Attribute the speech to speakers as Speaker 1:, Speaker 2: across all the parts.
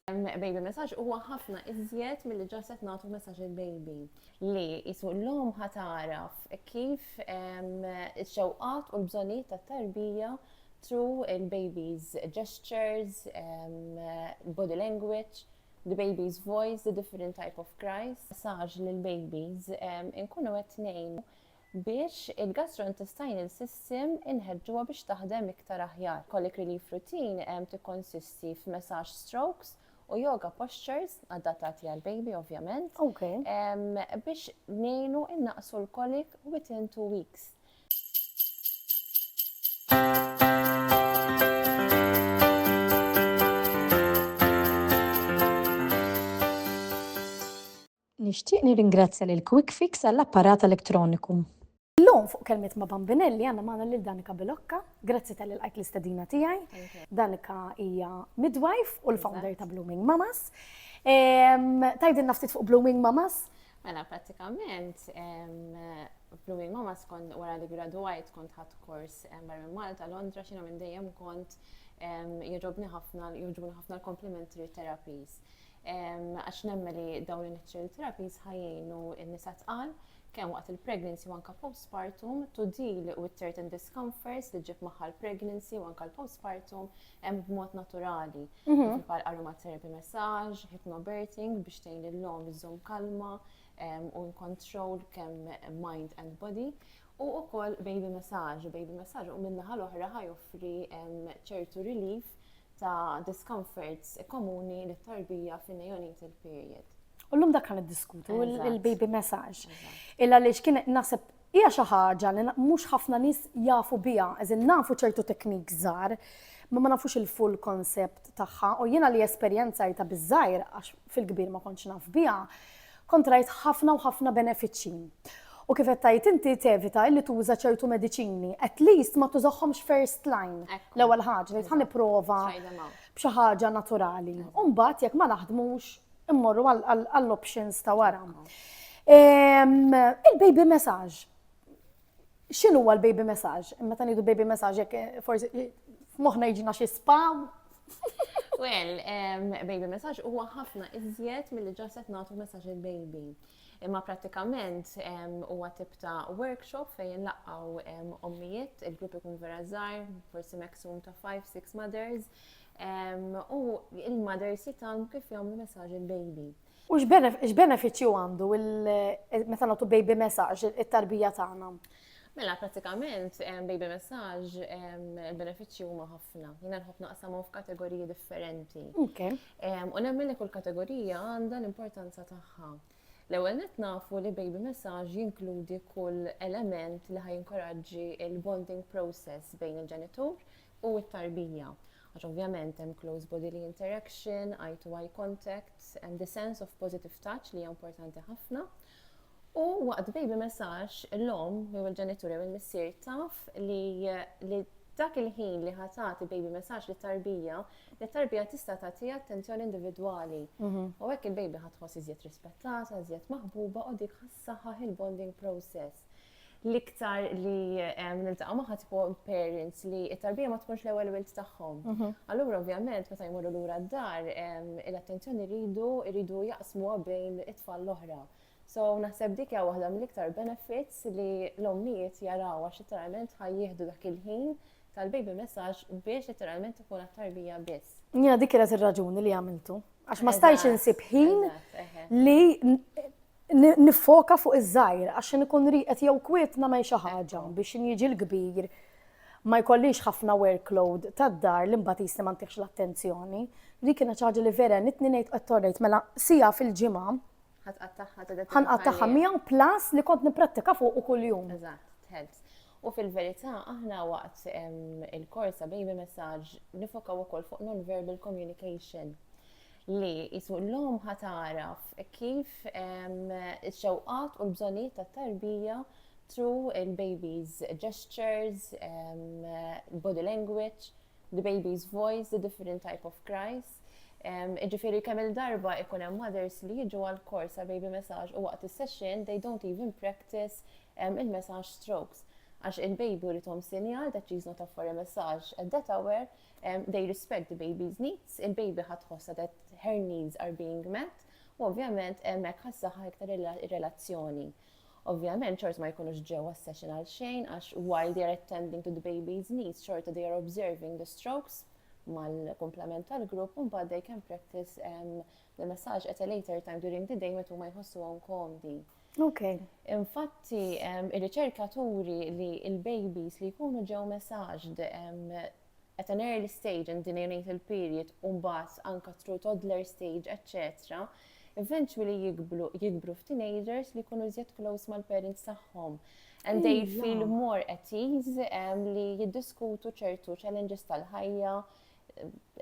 Speaker 1: Baby message huwa ħafna iżjed milli ġaset nagħtu messaġġ il-baby li jisu l-lum ħataraf kif ix-xewqat u l-bżonijiet tat-tarbija through il-baby's gestures, body language, the baby's voice, the different type of cries. Messaġġ lill-babies inkunu qed ngħinu biex il-gastrointestinal system inħeġġuha biex taħdem iktar aħjar. Colic relief routine tikkonsisti f'massage strokes u yoga postures adattati għal baby ovvjament.
Speaker 2: Okay.
Speaker 1: Biex ngħinu innaqsu l-colic within 2 weeks.
Speaker 2: Nixtieq nirringrazzja lil Quick Fix għall-apparat elettroniku. Illum fuq kelmiet ma' Bambinelli għandna magħna lil Danika Bilokka, grazzi tal-ilqajk l-istedina tiegħi. Danika hija midwife u l-founder ta' Blooming Mamas. Tajdilna ftit fuq Blooming Mamas?
Speaker 1: Mela pratikament Blooming Mamas kont wara li gradwajt kont ħadd kors barra minn Malta, Londra, xina minn dejjem kont jogħġobni ħafna l-complementary therapies. Għax nemmen li dawn il-natural therapies ħajjinu n-nisa tqal kemm waqt il-pregnancy u anke postpartum to deal with certain discomforts li ġib magħha l-pregnancy u anke l-postpartum b'mod naturali. Bħal aromatherapy massage, hypnobirthing biex tgħin lil-lom iżżomm kalma u control kemm mind and body. U wkoll baby massage u min-naħa l-oħra ħajoffri ċertu relief ta' discomforts komuni lit-tarbija fin-neonatal period.
Speaker 2: Ullum dak kan iddiskutu il-baby massage. Illa li x'kien naħseb hija xi ħaġa li mhux ħafna nies jafu biha, eżin nafu ċertu teknik żgħar, ma nafux il-full concept tagħha u jiena li esperjenzajta biż-żgħir għax fil-kbir ma kontx naf biha, kont rajt ħafna u ħafna benefiċċji. U kif qed tgħid inti tevita li tuża ċertu mediċini, at least ma tużahomx first line. L-ewwel ħaġa li ħa nipprova b'xi ħaġa naturali. U mbagħad jekk ma naħdmux immorru għall-options ta' wara. Il-baby massage. X'inhu huwa l-baby massage? Meta ngħidu baby massage jekk forsi f'moħħna jiġina xi spa.
Speaker 1: Well, baby massage huwa ħafna iżjed milli ġaset nagħtu messaġġ il-baby. Imma prattikament huwa tip ta' workshop fejn nlaqgħu ommijiet, il-grupp ikun vera żgħar, forsi maximum ta' 5-6 mothers. U il-mothers jitalmu kif jagħmlu messaġġ il-baby.
Speaker 2: U x'benefiċċju għandu meta nagħtu baby massage it-tarbija tagħna?
Speaker 1: Mela prattikament baby massage il-benefiċċji huma ħafna. Jiena nħobb naqsamhom f'kategoriji differenti. U nemmen li kull kategorija għandha l-importanza tagħha. L-ewwel nett nafu li baby massage jinkludi kull element li ħajinkoraġġi il-bonding process bejn il-ġenitur u t-tarbija. Għax ovvjament hemm close bodily interaction, eye-to-eye contact, and the sense of positive touch li hija importanti ħafna. U waqt baby massage l-om jew il-ġenitur jew il-missier taf li dak il-ħin li ħatati baby massage lit-tarbija, li-tarbija tista' tagħtiha attenzjoni individwali. U hekk il-baby ħatħoss iżjed rispettata, iżjed maħbuba u dik ħassaħħaħ il-bonding process. L-iktar li niltaqgħu magħha tipo parents li t-tarbija ma tkunx l-ewwel wild tagħhom. Allura ovvjament meta jmorru lura d-dar l-attenzjoni jridu jaqsmuha bejn it-tfal l-oħra. So naħseb dik hija waħda mill-iktar benefits li l-ommijiet jaraw għax literalment ħajjieħdu dak il-ħin tal-baby massage biex literalment ikun għat-tarbija biss.
Speaker 2: Jiena dik kienet ir-raġuni li għamiltu. Għax ma stajtx insib ħin li nifoka fuq iż-żgħir għax ikun riqet jew kwiet nagħmel xi ħaġa biex jiġi l-kbir ma jkollix ħafna workload tad-dar li mbagħad jisni ma ntieħx l-attenzjoni. Dik kienet xi ħaġa li vera nitni ngħid qed torrejt mela sija fil-ġimgħa ħanqattaħħa miegħu plus li kont nipprattika fuq kuljum.
Speaker 1: Eżatt, helps. U fil-verità aħna waqt il-korsa baby massage nifokaw ukoll fuq non-verbal communication. Li jisu l-lum ħataraf kif il-xewqat u l-bżonijiet tat-tarbija through il-baby's gestures, body language, the baby's voice, the different type of cries. Ġifieri kemm il-darba ikun hemm mothers li jiġu għall-kors għal baby massage u waqt is-session they don't even practice il-massage strokes. Għax il-baby uritom sinjal that she's not up for a massage at that hour, they respect the baby's needs, il-baby ħatħossa that her needs are being met, u ovvjament hemmhekk ħassaħħa iktar ir-relazzjoni. Ovvjament, xort ma jkunux ġewwa s-session għal xejn, għax while they are attending to the baby's needs, xorta they are observing the strokes mal-komplement tal-grupp, u mbagħad they can practice the massage at a later time during the day meta ma jħossuhom komdi.
Speaker 2: Okay.
Speaker 1: Infatti, ir-riċerkaturi li il-babies li jkunu ġew massaged at an early stage in the neonatal period, u mbagħad anke through toddler stage, etc., eventually jikbru f'teenagers li jkunu iżjed close mal-parents tagħhom. And they feel more at ease li jiddiskutu ċertu challenges tal-ħajja.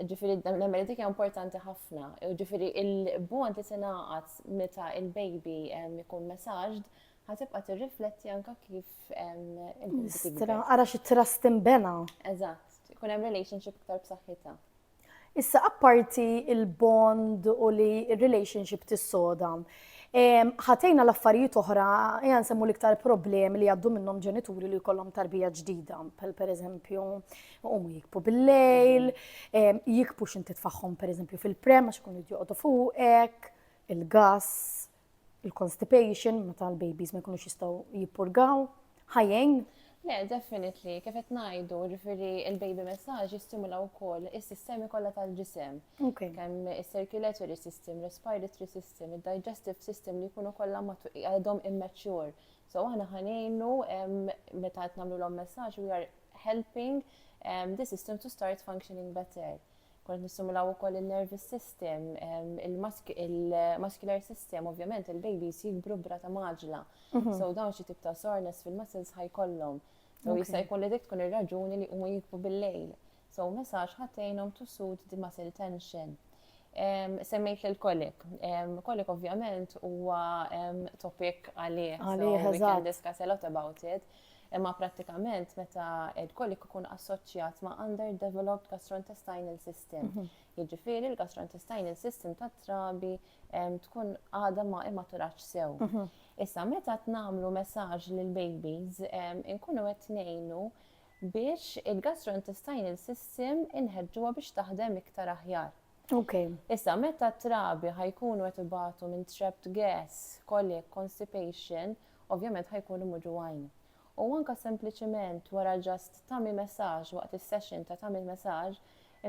Speaker 1: Ġifieri l-dik hija importanti ħafna. Ġifieri il-bond li tingħaqad meta il-baby ikun massaged ħatibqa' tirrifletti anke kif
Speaker 2: ara xi trust inbena.
Speaker 1: Eżatt, ikun hemm relationship iktar b'saħħitha.
Speaker 2: Issa apparti il-bond u li il-relationship tissoda, ħatejna l-affarijiet oħra, nsemmu l-iktar problemi li għaddu minnhom ġenituri li jkollhom tarbija ġdida, per eżempju, jikbu bil-lejl, jikbu x'inti tfaħħom per eżempju fil-prem għax ikunu joqgħdu fuqek, il-gas, il-constipation, meta l-babies ma jkunux jistgħu jippurgaw, ħajjejn.
Speaker 1: Le, definitely, kif qed ngħidu, ġifieri il-baby massage jistimula wkoll is-sistemi kollha tal-ġisem. Kemm is-circulatory system, respiratory system, id-digestive system li jkunu kollha għadhom immature. So aħna ħanejnu meta qed nagħmluhom massage, we are helping the system to start functioning better. Kont nistimulaw ukoll il-nervous system, il-muscular system, ovvjament il-babies jikbru b'rata maġla. So dawn xi tip ta' soreness fil-muscles ħajkollhom. So jista' jkun li dik tkun ir-raġuni li huma jikbu bil-lejl. So massage ħaddejnhom to soothe the muscle tension. Semmejt l-kolik. Kolik ovvjament huwa topic għalih, so we can discuss a lot about it. Imma prattikament meta il-kolik ikun assoċjat ma' underdeveloped gastrointestinal system. Jiġifieri l-gastrointestinal system tat-trabi tkun għadha ma immaturax sew. Issa meta nagħmlu messaġġ lil babies inkunu qed ngħinu biex il-gastrointestinal system inħeġġuha biex taħdem iktar aħjar. Issa meta trabi ħajkunu qed ibatu minn trapped gas, colic, constipation, ovvjament ħajkunu muġuwajn. U anke sempliċement wara ġast tagħmel messaġġ waqt is-session ta' tagħmel messaġġ,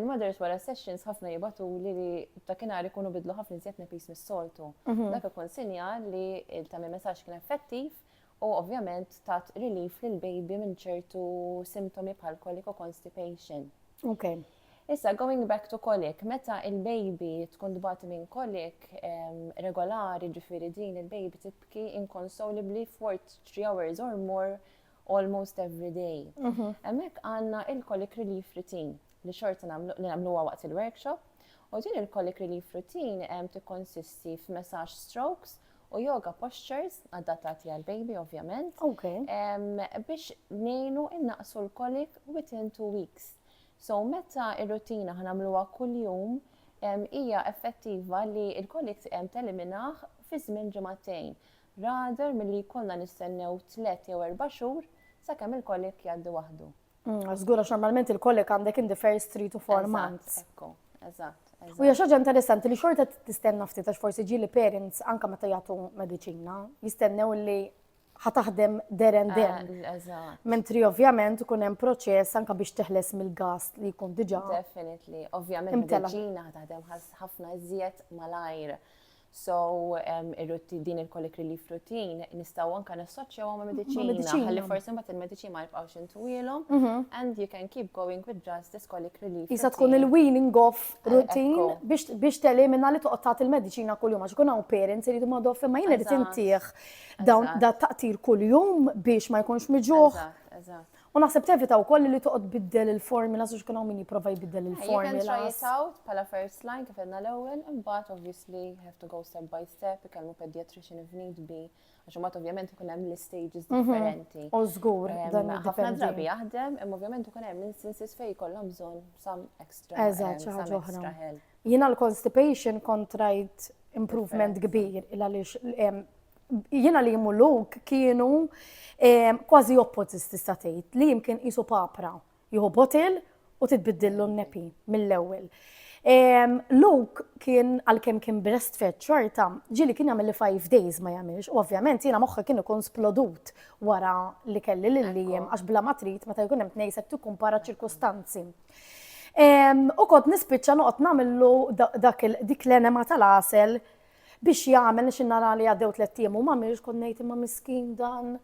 Speaker 1: il-mothers wara sessions ħafna jibatuli li dakinhar ikunu bidlu ħafna iżjed nepis mis-soltu. Dak ikun sinjal li il-tagħmel messaġġ kien effettiv u ovvjament tat relief lil baby minn ċertu simptomi bħal colic u constipation. Issa, going back to colic, meta il-baby tkun dbati minn colic regolari, ġifieri din il-baby tibki inconsolably for 3 hours or more almost every day. Hemmhekk għandna il-colic relief routine li xorta nagħmluha waqt il-workshop u din il-colic relief routine tikkonsisti f'massage strokes u yoga postures adattati għal baby ovvjament biex ngħinu innaqsu l-colic within 2 weeks. So meta ir-rutina ħanamluha kuljum hija effettiva li l-colic teliminaħ fi żmien ġimagħtejn. Rather milli jkollna nistennew 3 jew 4 xhur sakemm il-colic jgħaddi waħdu.
Speaker 2: Żgur għax normalment il-colic għandek in the first 3 to 4 months.
Speaker 1: Eżatt.
Speaker 2: U hija xi ħaġa interessanti li xorta tistenna ftit għax forsi ġieli parents anke meta jagħtu mediċina jistennew li ħataħdem der and then. Mentri ovvjament ikun hemm proċess anke biex teħles mill-gas li jkun diġà.
Speaker 1: Definitely. Ovvjament mediċina ħataħdem ħafna iżjed malajr. So din il-colic relief routine nistgħu anke nassoċjaw ma' mediċina ħalli forsi mbagħad il-mediċina ma jibqgħux intwilhom and you can keep going with just this colic relief routine.
Speaker 2: Issa tkun il-weaning off routine biex telimina li toqgħod tagħti il-mediċina kuljum għax ikun hawn parents iridu ma doff imma jien irid intih dawn taqtir kuljum biex ma jkunx miġuħ. U naħseb tevita wkoll li toqgħod biddel il-formula għax kien hawn min jipprova jbiddel il-formula.
Speaker 1: You can try it out bħala first line kif għedna l-ewwel, imbagħad obviously have to go step by step, ikellmu pediatrician if need be, għax imbagħad ovvjament ikun hemm l-stages differenti.
Speaker 2: U żgur dan
Speaker 1: ħafna drabi jaħdem, imma ovvjament ikun hemm instances fejn jkollhom bżonn some extra help.
Speaker 2: Jiena l-constipation kontrajt improvement kbir għaliex jiena li jmulluk kienu kważi opposites tista' tgħid li jimkien qisu papra jieħu botil u titbiddillu n-nepi mill-ewwel. Luke kien għalkemm kien breastfed xorta, ġili kien jagħmel li 5 days ma jagħmilx, u ovvjament jiena moħħa kien ikun splodut wara li kelli lil-liem għax bla ma trid meta jkun hemm tnejsek tikkumpara ċirkustanzi. U kont nispiċċa noqgħod nagħmillu dik l-enema tal-għasel biex jagħmel nix nara li għaddew 3 ijiem u ma m'għamilx kont ngħid imma miskin dan.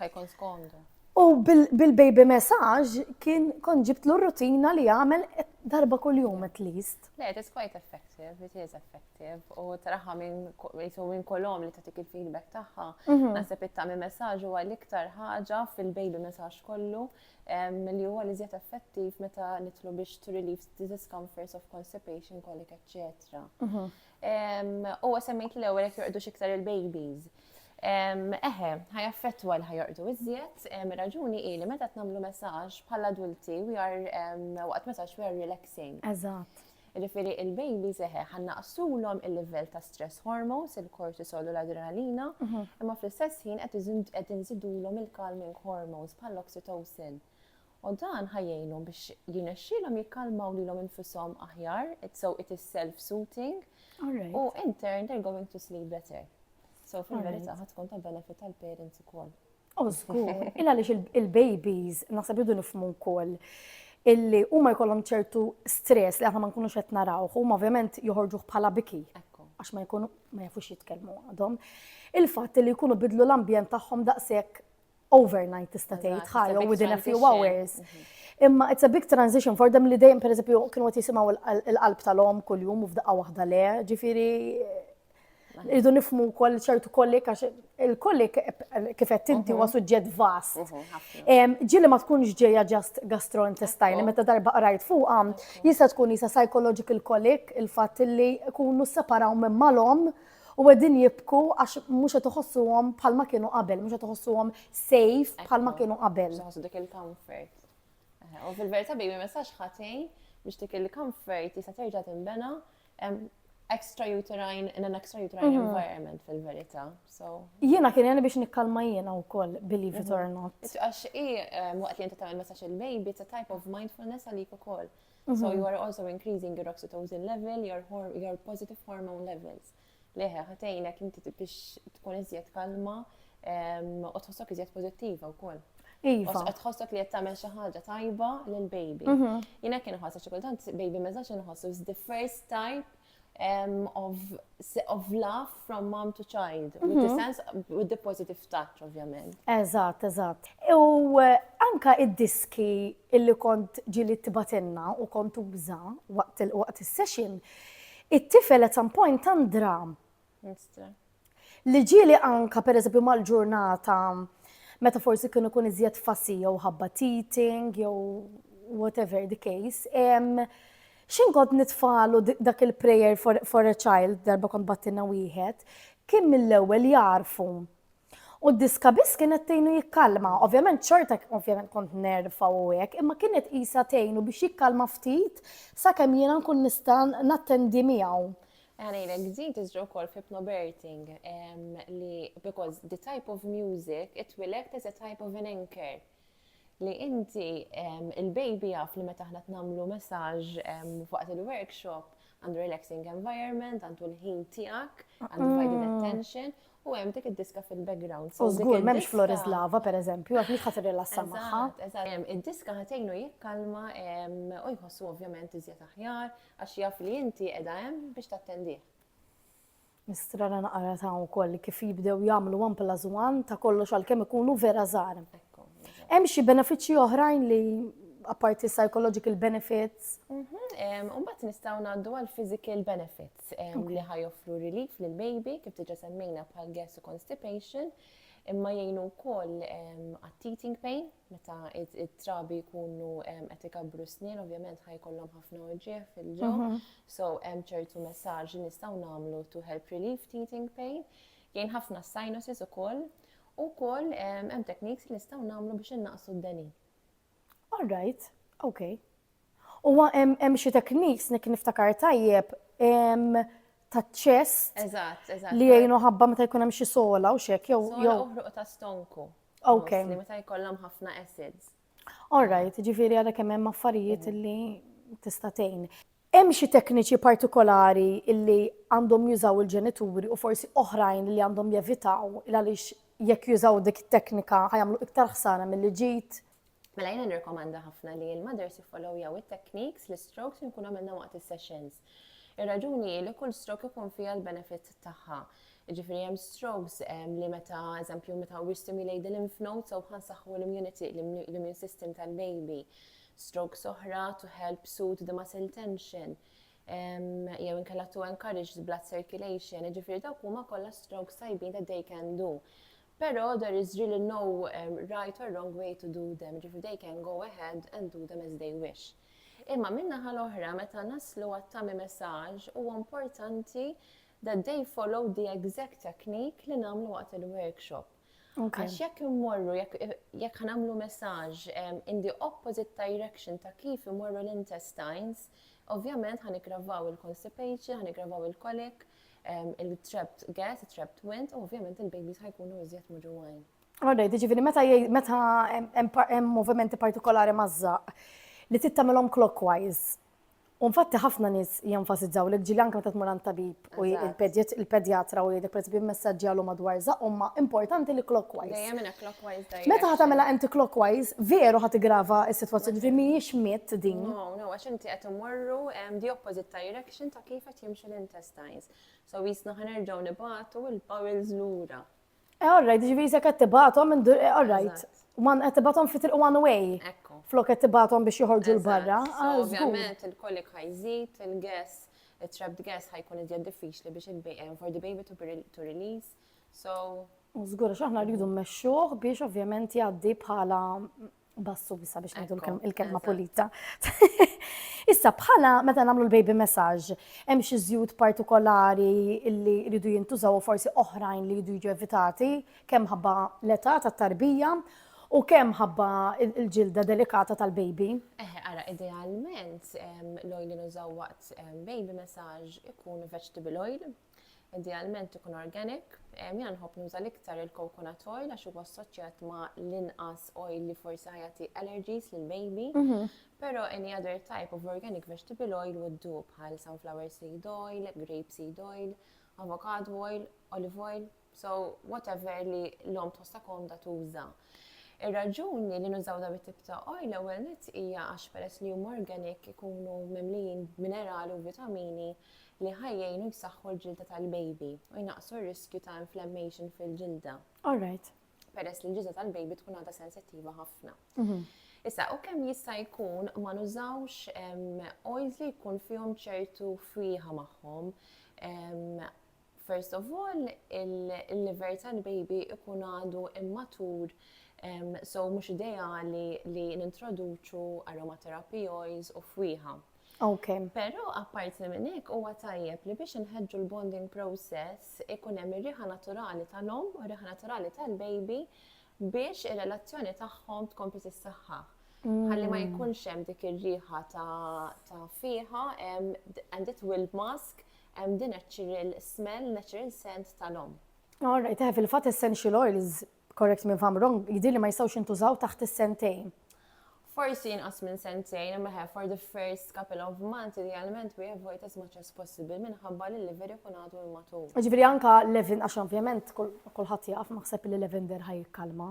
Speaker 1: Ħajkun skondu.
Speaker 2: U bil-baby massage kont ġibtlu r-rutina li jagħmel darba kuljum at least.
Speaker 1: Le, it is quite effective, it is effective. U taraħħa minn kolom li tatik il-feedback tagħha. Naħseb it-tagħmel messaġġ huwa l-iktar ħaġa fil-baby massage kollu li huwa li żjed effettiv meta nitlu biex to relieve the discomforts of constipation, colic, etc. U semmejt l-ewwel jekk jorqdu iktar il-babies. Ħajaffettwa li ħajorqdu iżjed, raġuni li meta nagħmlu messaġġ bħala adulti waqt messaġġ we are relaxing.
Speaker 2: Eżatt.
Speaker 1: Jiġifieri il-babies ħannaqsulhom il-livell ta' stress hormones, il-cortisol u l-adrenalina, imma fl-istess ħin qed inżidulhom il-calming hormones bħal oxytocin. U dan ħajjejnhom biex jinexxielhom jikkalmaw lilhom infushom aħjar, so it is self-soothing. U in turn they're going to sleep better. So fil-verità tkun ta' benefit tal-parents ukoll.
Speaker 2: Żgur, illa għaliex il-babies naħseb jridu nifhmu wkoll illi huma jkollhom ċertu stress li aħna ma nkunux qed narawh, huma ovvjament joħorġuh bħala biki għax ma jafux jitkellmu għadhom. Il-fatt li jkunu bidlu l-ambjent tagħhom daqshekk overnight tista' tgħid ħajja within a few hours. Imma it's a big transition for them li dejjem pereżempju kienu qed jisimgħu il-qalb tal-hom kuljum u f'daqqa waħda le, ġifieri irridu nifhmu wkoll ċertu kollik għax il-kollik kif qed inti huwa suġġett vast. Ġieli ma tkunx ġejja just gastrointestinali meta darba qrajt fuqha jista' tkun isa psychological colic il-fatt li jkunu separaw minn malhom u qegħdin jibku għax mhux qed iħossuhom bħalma kienu qabel, mhux qed iħossuhom safe bħalma kienu qabel.
Speaker 1: Ħossu dik il-comfort. U fil-verità baby messaġġ ħatejn biex dik il-comfort tista' terġa' tinbena extrauterine in an extrauterine environment fil-verità.
Speaker 2: Jiena kien jani biex nikkalma jiena wkoll, believe it or not.
Speaker 1: Għax waqt li inti tagħmel messaġġ il-baby, it's a type of mindfulness għalik ukoll. So you are also increasing your oxytocin level, your positive hormone levels. Leħe ħatejnek inti biex tkun iżjed kalma u tħossok iżjed pożittiva wkoll.
Speaker 2: Iva.
Speaker 1: Tħossok li qed tagħmel xi ħaġa tajba lill-baby. Jiena kien ħossa xi kultant baby messaġġ inħossu is the first type of love from mom to child, with the positive touch, ovvjament.
Speaker 2: Eżatt. U anka id-diski illi kont ġili tibatinna u kont uża waqt is-session, it-tifel at some point tandra. Li ġili anka pereżempju mal-ġurnata meta forsi kienu kun iżjed fassi jew ħabba teething jew whatever the case. Xin kont nitfalu dak il-prayer for a child, darba kont battina wieħed, kien mill-ewwel jarfu. U d-diska biss kienet tgħinu jikkalma. Ovvjament xorta kont nerfa u hekk, imma kienet qisha tgħinu biex jikkalma ftit sakemm jiena nkun nista' nattendi miegħu.
Speaker 1: Għanejlek, żid iżġu wkoll f'hypnobirthing because the type of music it will act as a type of an anchor. Li inti il-baby għaf li meta ħna t-namlu messaġ fuqat il-workshop għandu relaxing environment, għandu l-ħin tiegħek, għandu divided attention u hemm dik id-diska fil-background.
Speaker 2: U żgur m'hemmx Florislava pereżempju, għaf li ħadd irrilassa magħha.
Speaker 1: Eżatt, id-diska ħatejnu jikkalma u jħossu ovvjament iżjed aħjar għax jaf li inti qiegħda hemm biex tattendih.
Speaker 2: Nistrara naqra ta' wkoll kif jibdew jagħmlu 1+1 ta' kollox għalkemm ikunu vera żgħar. Hemm xi benefiċċji oħrajn li apparti psychological benefits?
Speaker 1: Mbagħad nistgħu ngħaddu għal physical benefits li ħajoffru relief lill-baby kif diġà semmejna bħal gas u constipation, imma jgħinu wkoll għat-teething pain meta it-trabi jkunu qed ikabbru snien, ovvjament ħajkollhom ħafna oġġieħ fil-ġew. So hemm ċertu messaġġ li nistgħu nagħmlu to help relieve teething pain. Jgħin ħafna sinuses ukoll. U koll hemm techniques li nistgħu nagħmlu biex innaqsu d-deni.
Speaker 2: All right, okay. U hemm xi techniques nek niftakar tajjeb ta' chest.
Speaker 1: Eżatt.
Speaker 2: Li jgħinu ħabba meta jkun hemm xi sola u xek jew.
Speaker 1: Sola u ħruq ta' stonku.
Speaker 2: Okay.
Speaker 1: Li meta jkollhom ħafna acids.
Speaker 2: All right, ġifieri għalhekk hemm affarijiet li tista' tgħin. Hemm xi tekniċi partikolari illi għandhom jużaw il-ġenituri u forsi oħrajn li għandhom jevitaw għaliex jekk jużaw dik it-teknika ħajamlu iktar ħsara milli ġid.
Speaker 1: Mela jiena nirrekomanda ħafna li l-mothers jiffollow jew it-techniques l-strokes nkun għamilna waqt is-sessions. Ir-raġuni li kull stroke ikun fiha l-benefit tagħha. Ġifieri hemm strokes li meta eżempju meta we stimulate the lymph nodes u ħansaħħu l-immunity l-immune system tal-baby. Strokes oħra to help soothe the muscle tension. Jew inkella to encourage the blood circulation. Ġifieri dawk huma kollha strokes tajbin that they can do. Pero there is really no right or wrong way to do them. Ġifieri they can go ahead and do them as they wish. Imma minnaħa l-oħra meta naslu għat-tummy massage huwa importanti that they follow the exact technique li nagħmlu waqt il-workshop. Għax jekk immorru, jekk ħanamlu messaġġ in the opposite direction ta' kif imorru l-intestines, ovvjament ħanigravaw il-constipation, ħanigravaw il-colic, il-trapped gas, il-trapped wind, u ovvjament il-babies ħajkunu iżjed muġuwajn.
Speaker 2: Alright, ġifieri meta hemm movimenti partikolari mażżaq li tittamilhom clockwise. U infatti ħafna nies jenfasizzaw li ġili anke meta tmur għand tabib u il-pedjatra u jgħidek pereżempju messaġġi għalhom madwar żaq huma importanti li clockwise.
Speaker 1: Dejjem minha clockwise direction.
Speaker 2: Meta ħatamela anti-clockwise, veru ħatigrava s-sitwazzjoni ġifieri mhijiex miet din.
Speaker 1: No, għax inti qed immorru the opposite direction ta' kif qed jimxu l-intestines. So wisna ħanerġgħu nibagħtu il-bowels lura.
Speaker 2: Alright, ġifieri se qed tibagħthom alright. Qed tibagħthom fit one way. Flok qed tibagħthom biex joħorġu l-barra.
Speaker 1: Ovvjament il-colic ħajżid, il-gas, il-trapped gas ħajkun iżjed diffiċli biex for the baby to release. So
Speaker 2: żgur x'aħna rridu mmexxuh biex ovvjament jgħaddi bħala bassu bisa biex ngħidu il-kelma pulita. Issa bħala meta nagħmlu l-baby massage, hemm xi żjud partikolari li jridu jintużaw u forsi oħrajn li jridu jiġu evitati kemm ħabba l-età tat-tarbija u kemm ħabba il-ġilda delikata tal-baby.
Speaker 1: Ara, idealment l-oil li nużaw waqt baby massage ikun vegetable oil. Idealment ikun organic. Jien nħobb nuża l-iktar il-coconut oil għax huwa assoċjat ma' l-inqas oil li forsi ħajati allergies lil-baby. Pero any other type of organic vegetable oil would do bħal sunflower seed oil, grape seed oil, avocado oil, olive oil. So whatever li l-om tosta komda tuża. Ir-raġuni li nużaw da bit-tip ta' oil ewwel nett hija għax peress li huma organic ikunu mimlijin minerali u vitamini li ħajjejnu jsaħħu l-ġilda tal-baby u jnaqsu r-riskju ta' inflammation fil-ġilda.
Speaker 2: Alright.
Speaker 1: Peress li l-ġilda tal-baby tkun għadha sensittiva ħafna. Issa, u kemm jista' jkun ma nużawx oils li jkun fihom ċertu frieħa magħhom. First of all, il-liver tal-baby ikun għadu immatur. So mhux ideali li nintroduċu aromatherapy oils u frieħa.
Speaker 2: Okay.
Speaker 1: Però apparti minn hekk huwa tajjeb li biex inħeġġu l-bonding process ikun hemm ir-riħa naturali tal-om u r-riħa naturali tal-baby biex ir-relazzjoni tagħhom tkompli tissaħħaħ. Ħalli ma jkunx hemm dik ir-riħa ta' fieħa and it will mask the natural smell, natural scent tal-om.
Speaker 2: Alright, fil-fatt essential oils, correct me if I'm wrong, jidir li ma jistgħux jintużaw taħt is-sentejn.
Speaker 1: Forsi inqas minn sentejn, imma for the first couple of months, idealment we avoid as much as possible minħabba li l-liver ikun għadu immatur.
Speaker 2: Ġifieri anke Levin għax ovvjament kulħadd jaf naħseb li Lavender ħajkalma.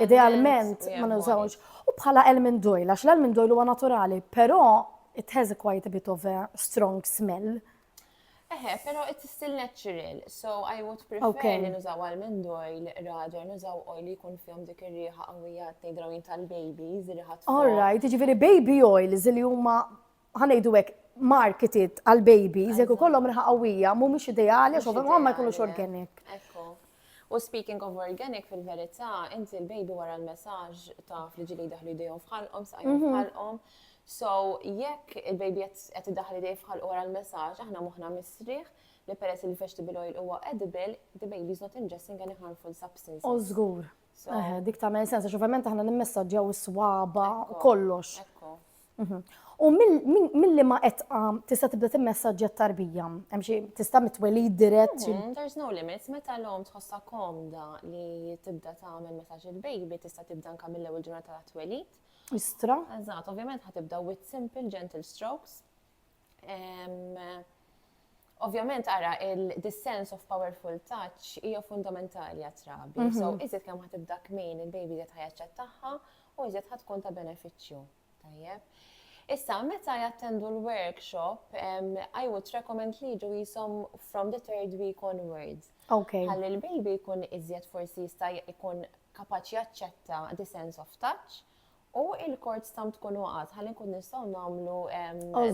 Speaker 2: Idealment ma nużawx. U bħala almond oil, għax l-almond oil huwa naturali, però it has quite a bit of a strong smell.
Speaker 1: Pero it's still natural, so I would prefer li nużaw almond oil rather nużaw oil li jkun fihom dik ir-riħa qawwija tgħidrawin tal-babies, ir-riħa tfuq. Alright,
Speaker 2: jiġifieri baby oils li huma ħanejdu hekk marketed għal babies, jekk ikollhom riħa qawwija mhumiex ideali għax ovvjament ma jkunux organic.
Speaker 1: Ekku. U speaking of organic fil-verità, inti l-baby wara l-messaġġ taf li ġieli jdaħlu jdejhom f'ħalqhom, saqajhom f'ħalqhom. So, jekk il-baby qed iddaħħal idej f'ħalq wara l-messaġġ, aħna moħħna misrieħ li peress li vegetable oil huwa edible, the baby is not ingesting any harmful substances.
Speaker 2: Oh, żgur. Dik tagħmel sens għax ovvjament aħna nimmessaġġjaw is-swaba u kollox. U milli ma qed tista' tibda timmessaġġja t-tarbija. Hemm xi tista' mitwelid dirett.
Speaker 1: There's no limits. Meta l-om tħossha komda li tibda tagħmel messaġġ il-baby, tista' tibda anke mill-ewwel ġurnata ta' twelid.
Speaker 2: Istra.
Speaker 1: Eżatt, ovvjament ħatibda with simple gentle strokes. Ovvjament ara this sense of powerful touch hija fundamentali għat-trabi. So iżjed kemm ħatibda kmin il-baby li ħajaċċettaħħa u iżjed ħatkun ta' benefiċċju. Tajjeb. Issa, meta jattendu l-workshop, I would recommend li ġu jisom from the 3rd week onwards.
Speaker 2: Okay.
Speaker 1: Ħalli l-baby jkun iżjed forsi jista' jkun kapaċi jaċċetta the sense of touch u il-cord stamp tkun waqgħat ħalli nkun nistgħu nagħmlu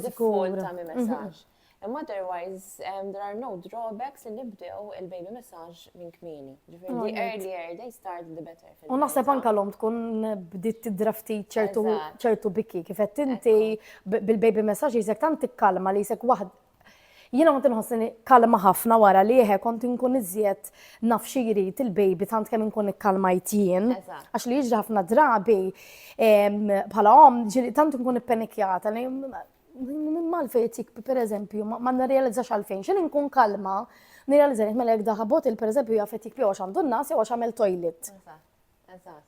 Speaker 1: default ta' messaġġ. Otherwise, there are no drawbacks li nibdew il-baby massage minn kmieni. The earlier they start, the better.
Speaker 2: U naħseb anke l-om tkun bdiet tidrafti ċertu bikki, kif qed inti bil-baby massage jisek tant tikkalma li jisek waħd. Jiena kont inħossni kalma ħafna wara li kont inkun iżjed naf xi jrid il-baby tant kemm inkun ikkalmajt jien. Għax li jiġri ħafna drabi bħala tant inkun ippenikjata li mal-fejtik, per eżempju, ma nirrealizzax għalfejn, xin nkun kalma, nirrealizzax mela jek daħabot per eżempju jaffetik bi għax għandu n-nas jew għax għamel toilet.
Speaker 1: Eżatt.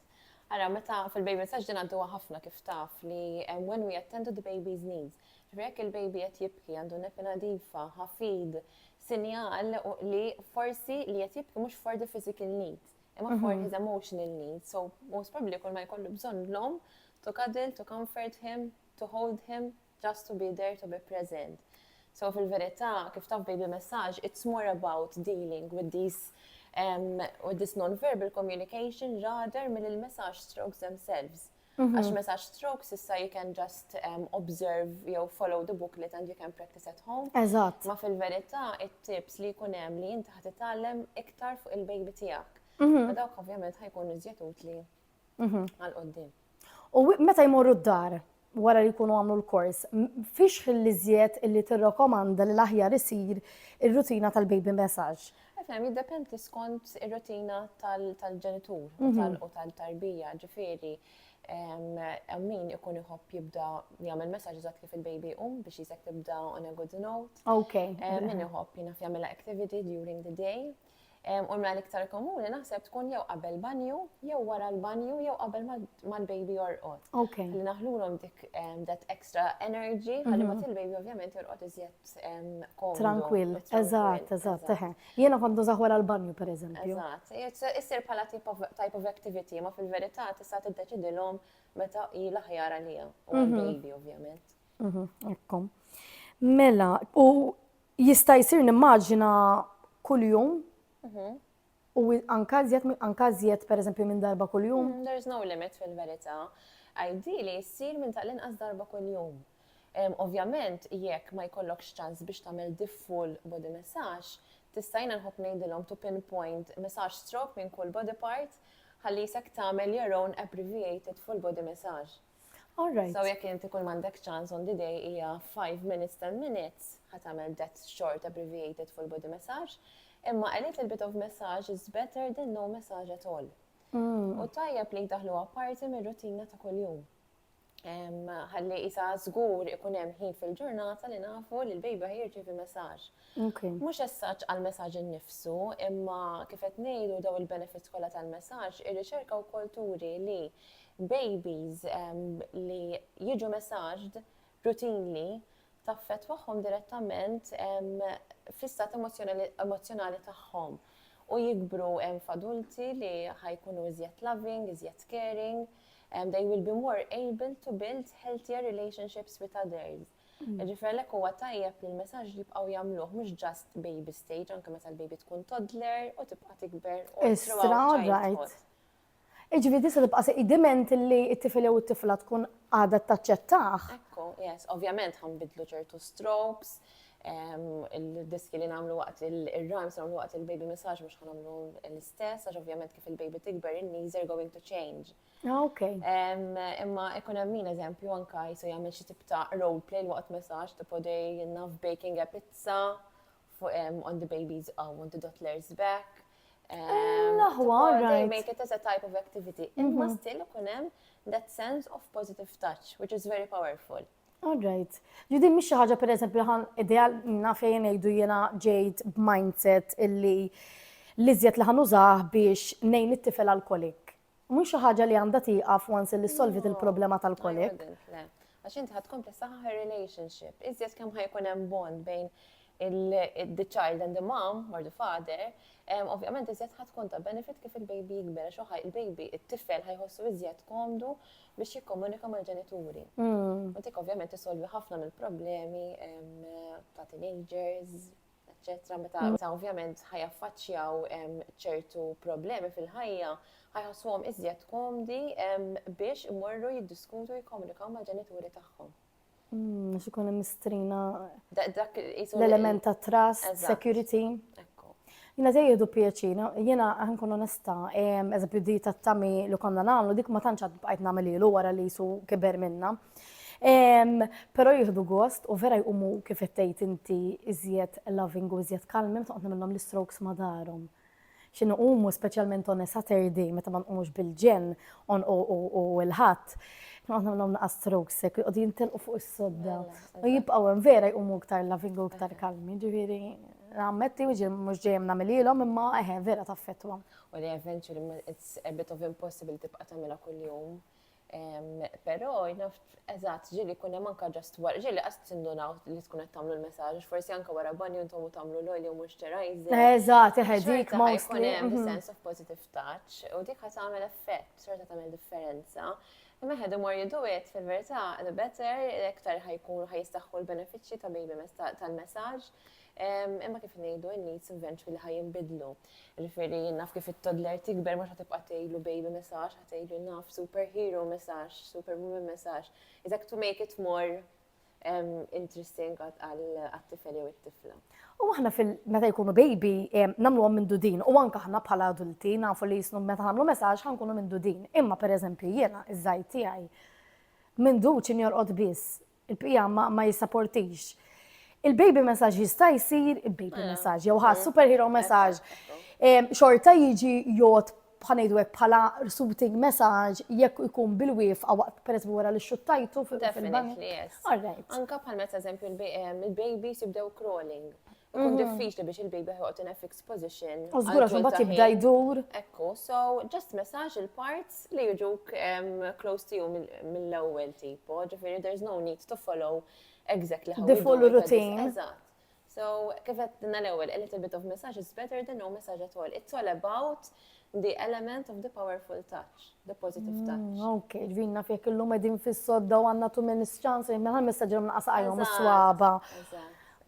Speaker 1: Għara, meta fil-baby massage din għaddu ħafna kif taf li when we attend to the baby's needs, jek il-baby jett jibki għandu nepina difa, ħafid, sinjal li forsi li jett jibki mux for the physical needs, imma for his emotional needs. So, most probably kol ma jkollu bżon l-om to cuddle, to comfort him, to hold him, just to be there, to be present. So fil-verità, kif taf baby massage, it's more about dealing with this non-verbal communication rather mill il-massage strokes themselves. Għax massage strokes issa you can just observe, follow the booklet and you can practice at home.
Speaker 2: Eżatt.
Speaker 1: Ma fil-verità, it-tips li jkun hemm li inti ħatitgħallem iktar fuq il-baby tiegħek. Dawk ovvjament ħajkunu iżjed utli għal-qoddim.
Speaker 2: U meta jmorru d-dar? Wara li jkunu għamlu l-kors, fiex il-liżiet illi tirrekomanda li l-aħjar isir ir-rutina tal-baby massage?
Speaker 1: Fem, jiddependi skont ir-rutina tal-ġenitur u tal-tarbija, ġifieri min ikun iħobb jibda jagħmel messaġġ eżatt kif il-baby biex jisek tibda on a good note.
Speaker 2: Okay.
Speaker 1: Min iħobb jinaf jagħmel activity during the day. U l-iktar komuni naħseb tkun jew qabel banju, jew wara l-banju, jew qabel mal-baby jorqod.
Speaker 2: Okay.
Speaker 1: Li naħlulhom dik that extra energy, ħalli ma til-baby ovvjament jorqod iżjed komdu.
Speaker 2: Tranquill, eżatt. Jiena kont nużaħ wara l-banju pereżempju.
Speaker 1: Eżatt. Issir bħala type of activity, ma fil-verità tista' tiddeċidilhom meta hi l-aħjar għalija u l-baby ovvjament.
Speaker 2: Ekkom. Mela, u jista' jsir nimmaġina kuljum. U ankażiet per eżempju minn darba kuljum?
Speaker 1: There is no limit fil-verità. Ideally, ssir minn tal-inqas darba kuljum. Ovvjament, jekk ma jkollokx ċans biex tagħmel full body massage, tista' jiena nħobb ngħidilhom to pinpoint massage stroke minn kull body part, ħalli jsek tagħmel your own abbreviated full body massage.
Speaker 2: All right.
Speaker 1: So jekk inti kull m'għandek ċans on the day hija 5 minutes, 10 minutes, ħatamel that short abbreviated full body massage. Imma a little bit of massage is better than no massage at all. U tajjeb li daħlu apparti minn rutina ta' kuljum. Ħalli isa żgur ikun hemm ħin fil-ġurnata li nafu li l-baby ħajrċievi massage. Mhux essaġġ għall-massage innifsu, imma kif qed ngħidu daw il-benefits kollha tal-massage, ir-riċerka wkoll turi li babies li jiġu massaged routinely taffettwahom direttament fis-stat emozjonali tagħhom u jikbru f'adulti li ħajkunu iżjed loving, iżjed caring, they will be more able to build healthier relationships with others. Ġifieri huwa tajjeb li l-messaġġ jibqgħu jagħmluh mhux just baby stage, anke meta l-baby tkun toddler u tibqa' tikber u
Speaker 2: right. Ġifieri tista' tibqa' sediment li t-tifel jew it-tifla tkun għadha taċċettaħ.
Speaker 1: Ekku, yes, ovvjament ħanbidlu ċertu strokes, il-diski li nagħmlu waqt il-rhymes nagħmlu waqt il-baby massage mhux ħanagħmlu l-istess, għax ovvjament kif il-baby tikber in-knees are going to change.
Speaker 2: Okay.
Speaker 1: Imma ikun hemm min eżempju anke jsu jagħmel xi tip ta' role play waqt massage tipo they enough baking a pizza on the baby's on the toddler's back. They make it as a type of activity. Imma still ikun hemm that sense of positive touch, which is very powerful.
Speaker 2: All right. Ġudi mhix xi ħaġa pereżempju ħan ideal fejn ngħidu jiena ġejt b'mindset illi l-iżjed li ħanużah biex ngħin it-tifel alkolik. Mhux xi ħaġa li għandha tieqaf once li solvit il-problema tal-kolik.
Speaker 1: Għax inti ħadkompli saħħa relationship. Iżjed kemm ħajkun hemm bond bejn the child and the mom or the father, ovvjament iżjed ħatkun ta' benefit kif il-baby jikber, għax il-baby, it-tifel ħajħossu iżjed komdu biex jikkomunika mal-ġenituri. U dik ovvjament isolvi ħafna mill-problemi ta' teenagers, eccetera. Meta ovvjament ħajaffaċċjaw ċertu problemi fil-ħajja, ħajħossuhom iżjed komdi biex imorru jiddiskutu jikkomunikaw mal-ġenituri tagħhom.
Speaker 2: Għax ikun hemm mistrina l-element ta' trust, security. Jina jieħdu pjaċina, jena ħankun onesta, eżempju di ta' tami li konna nagħmlu, dik ma tantx għad bqajt nagħmel ilu wara li jisu kiber minna. Però jieħdu gost u vera jqumu kif tgħid inti iżjed loving u iżjed kalmi, meta qed nagħmilhom l-strokes ma' darhom. X'inhu qumu speċjalment on Saturday meta ma nqumux bil-ġen u l-ħadd. Għanna l-għom naqas strokes, u din telqu fuq is-sodda. U jibqaw vera jqumu ktar loving u ktar kalmi, ġifiri, għammetti u mux ġejem namililom, imma vera taffetwa.
Speaker 1: U li eventually it's a bit of impossible tibqa tamila kull-jum. Pero, eżat, ġili kunna manka ġast wara, ġili għast tindunaw li tkun qed tagħmlu l-messaġġ, forsi anka wara banju intom tagħmlu l-olju mhux terajzer.
Speaker 2: Eżat, dik mostly.
Speaker 1: Hemm sense of positive touch, u dik ħad tagħmel effett, xorta tagħmel differenza. Imma the more you do it, fil-verità, the better, iktar ħajjistaħħu l-benefiċċji ta' baby tal-messaġġ. Imma kif ngħidu n-needs eventually ħajinbidlu. Ġifieri naf kif it-toddler tikber mhux ħatibqa' tgħidlu baby messaġġ, ħatgħidlu naf superhero messaġġ, superwoman messaġġ. Is to make it more interesting għat-tifel jew it-tifla.
Speaker 2: U aħna meta jkunu baby nagħmluhom minn dudin u anke aħna bħala adulti nafu li jisnu meta nagħmlu messaġġ ħankunu minn dudin. Imma pereżempju jiena iż-żgħir tiegħi minn duċin jorqod biss, il-bqija ma jissapportix. Il-baby messaġġ jista' jsir il-baby messaġġ jew superhero messaġġ. Xorta jiġi jgħod bħanejdu hekk bħala suiting messaġġ jekk ikun bil-wif għaw waqt pereżempju wara li xuttajtu fil-bank.
Speaker 1: Anke bħal meta eżempju il-babies jibdew crawling. Ikun diffiċli biex il-baby ħoqgħod in a fixed position.
Speaker 2: U żgur għax imbagħad jibda jdur.
Speaker 1: Ekku, so just massage il-parts li jiġuk close to you mill-ewwel tipo, ġifieri there's no need to follow exactly how
Speaker 2: the full routine.
Speaker 1: Eżatt. So kif qed l-ewwel, a little bit of massage is better than no massage at all. It's all about the element of the powerful touch, the positive touch.
Speaker 2: Okay, ġvinna fjek illum qegħdin fis-sodda u għandna tu minn is-ċans li minħal messaġġ naqas qajhom is-swaba.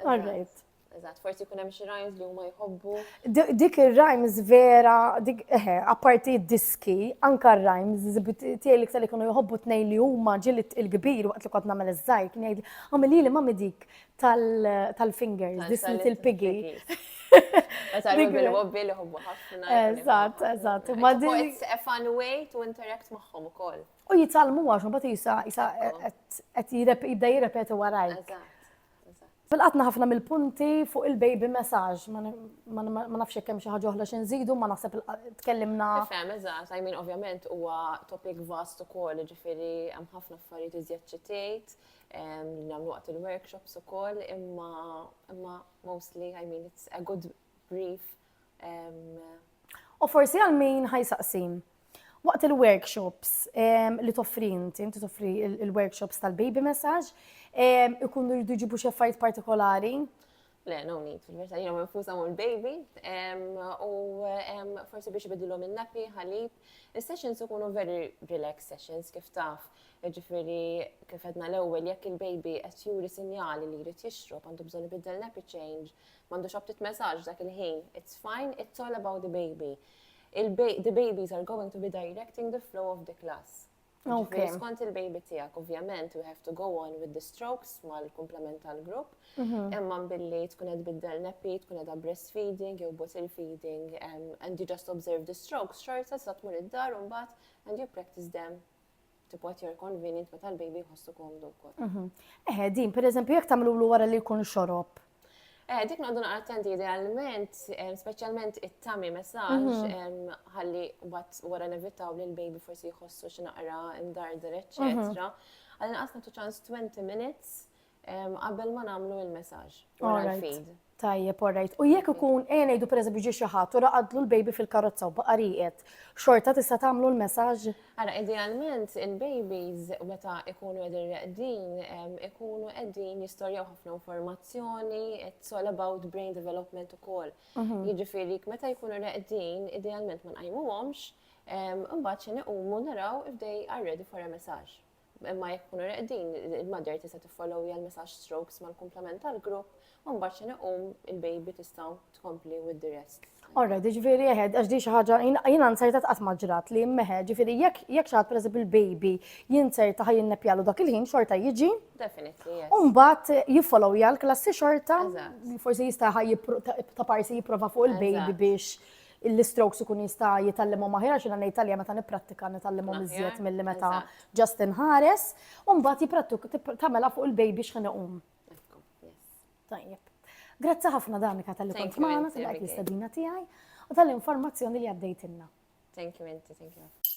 Speaker 2: All right.
Speaker 1: Eżatt, forsi jkun hemm xi rhymes li huma jħobbu.
Speaker 2: Dik ir-rhymes vera, dik apparti d-diski, anke r-rhymes tiegħi iktar li kienu jħobbu tnejn li huma ġilit il-kbir waqt li kont nagħmel iż-żgħir kien jgħidli għamilili mami dik tal-fingers, this little piggy.
Speaker 1: Meta bil-wobbi li jħobbu ħafna.
Speaker 2: Eżatt.
Speaker 1: It's a fun way to interact magħhom ukoll.
Speaker 2: U jitalmu għax mbagħad jisa qed jibda jirrepeti warajk. Fil-qatna ħafna mill-punti fuq il-baby messaġġ, ma nafx hekk hemm xi ħaġa oħra xi nżidu, ma naħseb tkellimna.
Speaker 1: Fem, eżatt, I mean ovvjament huwa topic vast ukoll, ġifieri hemm ħafna affarijiet iżjed ċitejt li nagħmlu waqt il-workshops ukoll, imma mostly I mean it's a good brief.
Speaker 2: U forsi għal min ħajsaqsim. Waqt il-workshops li toffri inti toffri il-workshops tal-baby messaġġ, ikun rridu jġibu xi affarijiet partikolari?
Speaker 1: Le, no need, fil-verità jiena minfusa mal baby u forsi biex ibidilhom in-napi, ħalib. Is-sessions ikunu very relaxed sessions kif taf. Ġifieri kif għedna l-ewwel jekk il-baby qed juri sinjali li jrid jixrob għandu bżonn ibiddel nappy change, m'għandux abtit messaġġ dak il-ħin. It's fine, it's all about the baby. The babies are going to be directing the flow of the class.
Speaker 2: Okay.
Speaker 1: Skont il-baby tiegħek, ovvjament, we have to go on with the strokes mal-komplement tal-grupp. Imma billi tkun qed biddel nappy, tkun qed breastfeeding jew bottle feeding, and you just observe the strokes. Xorta sa tmur id-dar u mbagħad and you practice them to what you're convenient meta l-baby jħossu komdu wkoll.
Speaker 2: Din, pereżempju, jekk tagħmlu wara li jkun xorob.
Speaker 1: Dik noqdu attenti idealment, speċjalment it-tami messaġġ ħalli wara nevitaw li l-baby forsi jħossu xi naqra imdardar, etc. Għalli naqas nagħtu ċans 20 minutes qabel ma nagħmlu il-messaġġ wara l-feed.
Speaker 2: Tajjeb, alright. U jekk ikun ngħidu pereżempju ġie xi ħadd u raqadlu l-baby fil-karozza u baqa' rieqed, xorta tista' tagħmlu l-messaġġ?
Speaker 1: Ara, idealment il-babies meta ikunu qegħdin reqdin, ikunu qegħdin jistorjaw ħafna informazzjoni, it's all about brain development ukoll. Jiġifieri meta jkunu reqdin, idealment ma nqajmuhomx, imbagħad xi nequmu naraw if they are ready for a massage. Imma jekk ikunu reqdin, il-mother tista' tiffollowja l-massage strokes mal-kumplament tal-grupp, u mbagħad xi nequm il-baby tistgħu tkompli with the rest.
Speaker 2: Alright, ġifieri eħed, għax di xi ħaġa jiena nsejta qatt ma ġrat li immeħed, ġifieri jekk xi ħadd pereżempju il-baby jinserta ħajjinnepjalu dak il-ħin xorta jiġi.
Speaker 1: Definitely, yes.
Speaker 2: U mbagħad jiffollowja l-klassi xorta, forsi jista' ta' parsi jipprova fuq il-baby biex l-strokes ikun jista' jitallimhom aħjar x'inha ngħidalja meta nipprattika nitallimhom iżjed milli meta just inħares, u mbagħad jipprattika tagħmelha fuq il-baby x'ħin iqum. Tajjeb. Grazzi ħafna Danika tal-li kont magħna, tal-li l-istedina tiegħi u tal-informazzjoni li għaddejtilna.
Speaker 1: Thank you, Inti, thank you.